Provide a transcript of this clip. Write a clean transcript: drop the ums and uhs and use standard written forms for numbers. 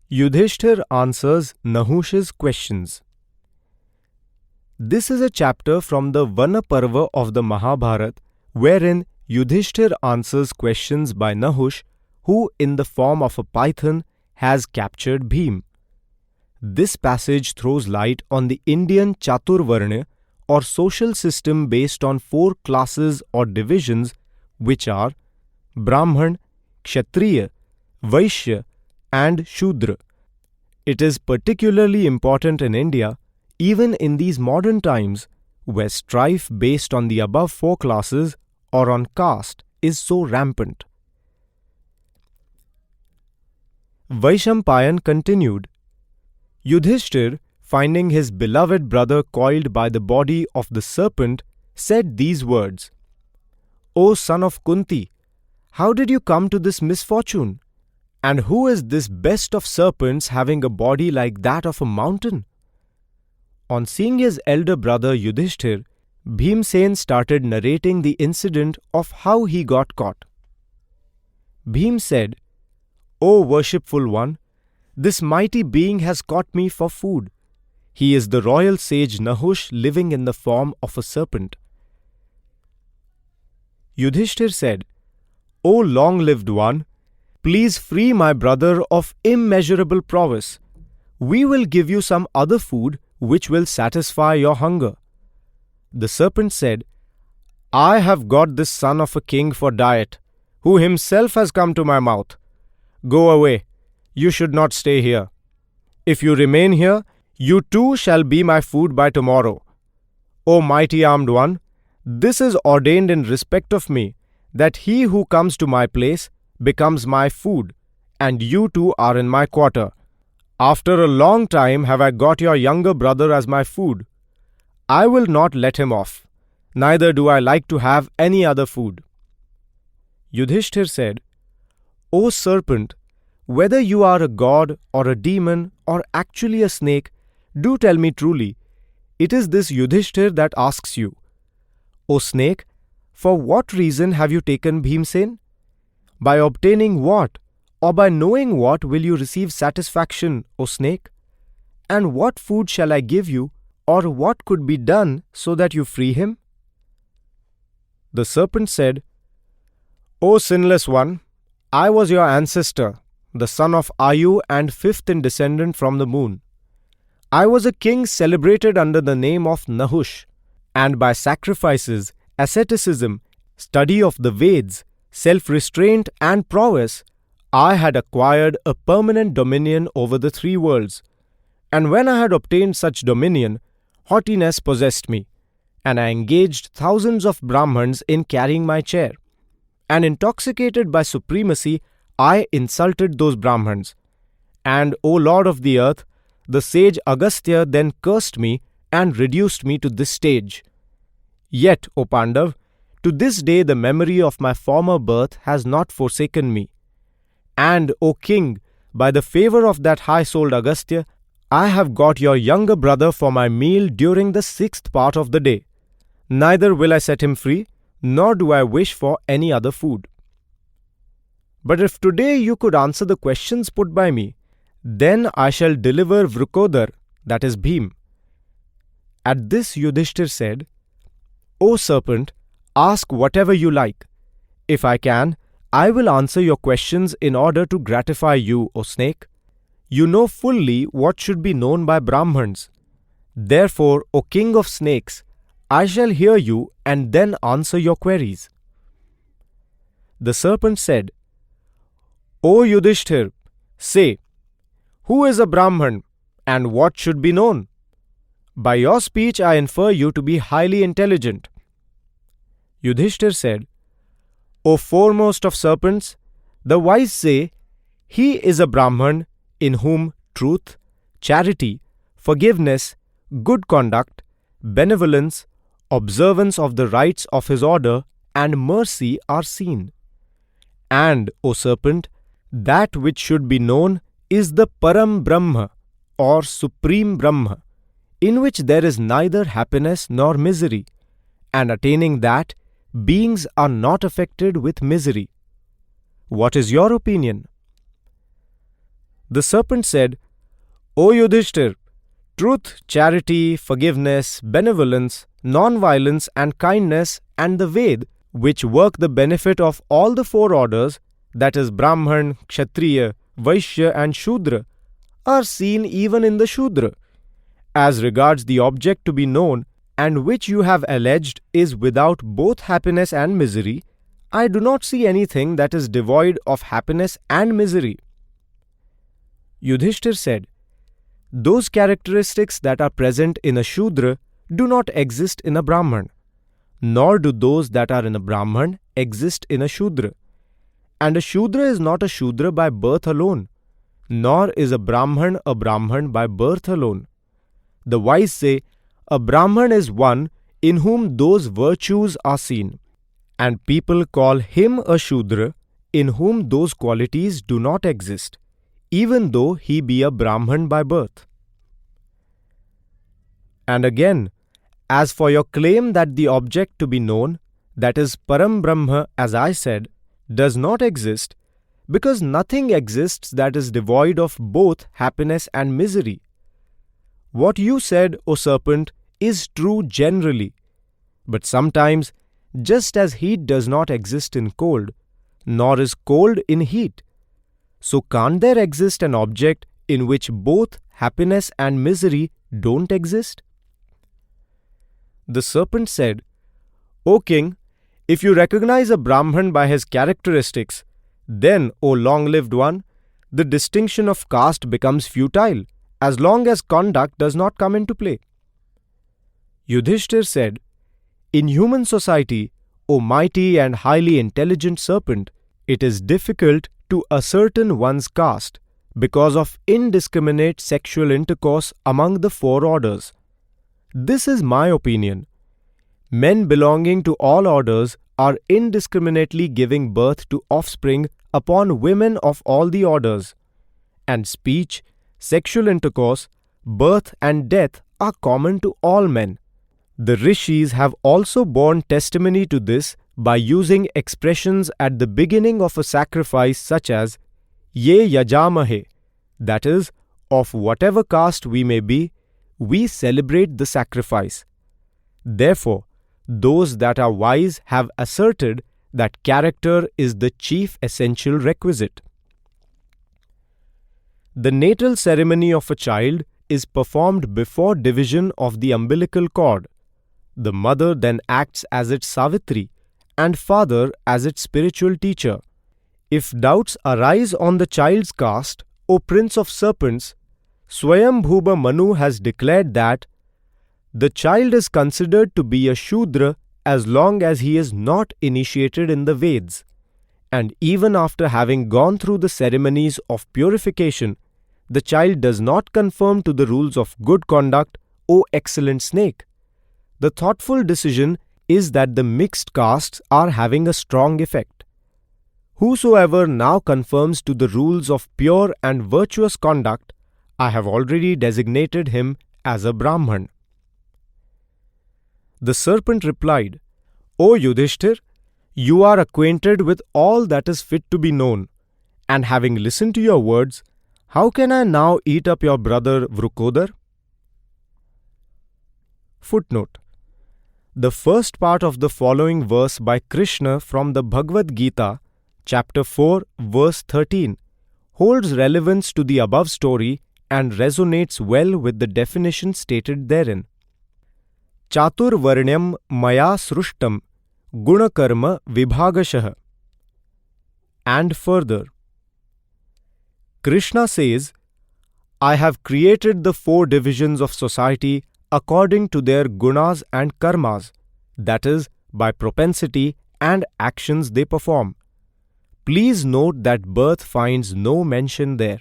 Yudhishthir answers Nahush's questions. This is a chapter from the Vana Parva of the Mahabharata, wherein Yudhishthir answers questions by Nahush, who, in the form of a python, has captured Bhima. This passage throws light on the Indian Chaatur Varnya, or social system based on 4 classes or divisions, which are Brahmana, Kshatriya, Vaishya, and Sudra. It is particularly important in India, even in these modern times, where strife based on the above 4 classes or on caste is so rampant. Vaishampayan continued. Yudhishthir, finding his beloved brother coiled by the body of the serpent, said these words, "O son of Kunti, how did you come to this misfortune? And who is this best of serpents having a body like that of a mountain?" On seeing his elder brother Yudhishthir, Bhimsen started narrating the incident of how he got caught. Bhim said, "O worshipful one, this mighty being has caught me for food. He is the royal sage Nahush living in the form of a serpent." Yudhishthir said, "O long-lived one, please free my brother of immeasurable prowess. We will give you some other food which will satisfy your hunger." The serpent said, "I have got this son of a king for diet, who himself has come to my mouth. Go away, you should not stay here. If you remain here, you too shall be my food by tomorrow. O mighty armed one, this is ordained in respect of me, that he who comes to my place becomes my food, and you two are in my quarter. After a long time have I got your younger brother as my food. I will not let him off, neither do I like to have any other food." Yudhishthir said, "O serpent, whether you are a god or a demon or actually a snake, do tell me truly. It is this Yudhishthir that asks you. O snake, for what reason have you taken Bhimsen? By obtaining what, or by knowing what will you receive satisfaction, O snake? And what food shall I give you, or what could be done so that you free him?" The serpent said, "O sinless one, I was your ancestor, the son of Ayu and 5th in descendant from the moon. I was a king celebrated under the name of Nahush, and by sacrifices, asceticism, study of the Veds, self-restraint and prowess, I had acquired a permanent dominion over the 3 worlds. And when I had obtained such dominion, haughtiness possessed me, and I engaged thousands of Brahmans in carrying my chair. And intoxicated by supremacy, I insulted those Brahmans. And, O Lord of the earth, the sage Agastya then cursed me and reduced me to this stage. Yet, O Pandav, to this day the memory of my former birth has not forsaken me. And, O king, by the favour of that high-souled Agastya, I have got your younger brother for my meal during the 6th part of the day. Neither will I set him free, nor do I wish for any other food. But if today you could answer the questions put by me, then I shall deliver Vrukodar, that is Bhim." At this Yudhishthir said, "O serpent, ask whatever you like. If I can, I will answer your questions in order to gratify you, O snake. You know fully what should be known by Brahmans. Therefore, O king of snakes, I shall hear you and then answer your queries." The serpent said, "O Yudhishthir, say, who is a Brahman and what should be known? By your speech I infer you to be highly intelligent." Yudhishthir said, "O foremost of serpents, the wise say, he is a Brahman in whom truth, charity, forgiveness, good conduct, benevolence, observance of the rites of his order, and mercy are seen. And, O serpent, that which should be known is the Param Brahma, or Supreme Brahma, in which there is neither happiness nor misery, and attaining that, beings are not affected with misery. What is your opinion?" The serpent said, O Yudhishthir, truth, charity, forgiveness, benevolence, non-violence and kindness and the Ved, which work the benefit of all the four orders, that is Brahman, Kshatriya, Vaishya and Sudra, are seen even in the Sudra. As regards the object to be known, and which you have alleged is without both happiness and misery, I do not see anything that is devoid of happiness and misery. Yudhishthir said, Those characteristics that are present in a Shudra do not exist in a Brahman, nor do those that are in a Brahman exist in a Shudra. And a Shudra is not a Shudra by birth alone, nor is a Brahman by birth alone. The wise say, a Brahman is one in whom those virtues are seen, and people call him a Shudra in whom those qualities do not exist, even though he be a Brahman by birth. And again, as for your claim that the object to be known, that is Param Brahma, as I said, does not exist, because nothing exists that is devoid of both happiness and misery. What you said, O serpent, is true generally, but sometimes, just as heat does not exist in cold, nor is cold in heat, so can't there exist an object in which both happiness and misery don't exist? The serpent said, O king, if you recognize a Brahman by his characteristics, then, O long-lived one, the distinction of caste becomes futile, as long as conduct does not come into play. Yudhishthir said, In human society, O mighty and highly intelligent serpent, it is difficult to ascertain one's caste because of indiscriminate sexual intercourse among the four orders. This is my opinion. Men belonging to all orders are indiscriminately giving birth to offspring upon women of all the orders, and speech, sexual intercourse, birth and death are common to all men. The rishis have also borne testimony to this by using expressions at the beginning of a sacrifice such as Ye yajamahe, that is, of whatever caste we may be, we celebrate the sacrifice. Therefore, those that are wise have asserted that character is the chief essential requisite. The natal ceremony of a child is performed before division of the umbilical cord. The mother then acts as its Savitri and father as its spiritual teacher. If doubts arise on the child's caste, O Prince of Serpents, Swayambhuva Manu has declared that the child is considered to be a Shudra as long as he is not initiated in the Veds, and even after having gone through the ceremonies of purification, the child does not conform to the rules of good conduct, O excellent snake. The thoughtful decision is that the mixed castes are having a strong effect. Whosoever now conforms to the rules of pure and virtuous conduct, I have already designated him as a Brahman. The serpent replied, O Yudhishthir, you are acquainted with all that is fit to be known, and having listened to your words, how can I now eat up your brother Vrukodar? Footnote: The first part of the following verse by Krishna from the Bhagavad Gita, chapter 4, verse 13, holds relevance to the above story and resonates well with the definition stated therein. Chatur Varnyam Maya Srushtam Gunakarma Vibhagashah. And further, Krishna says, I have created the four divisions of society according to their gunas and karmas, that is, by propensity and actions they perform. Please note that birth finds no mention there.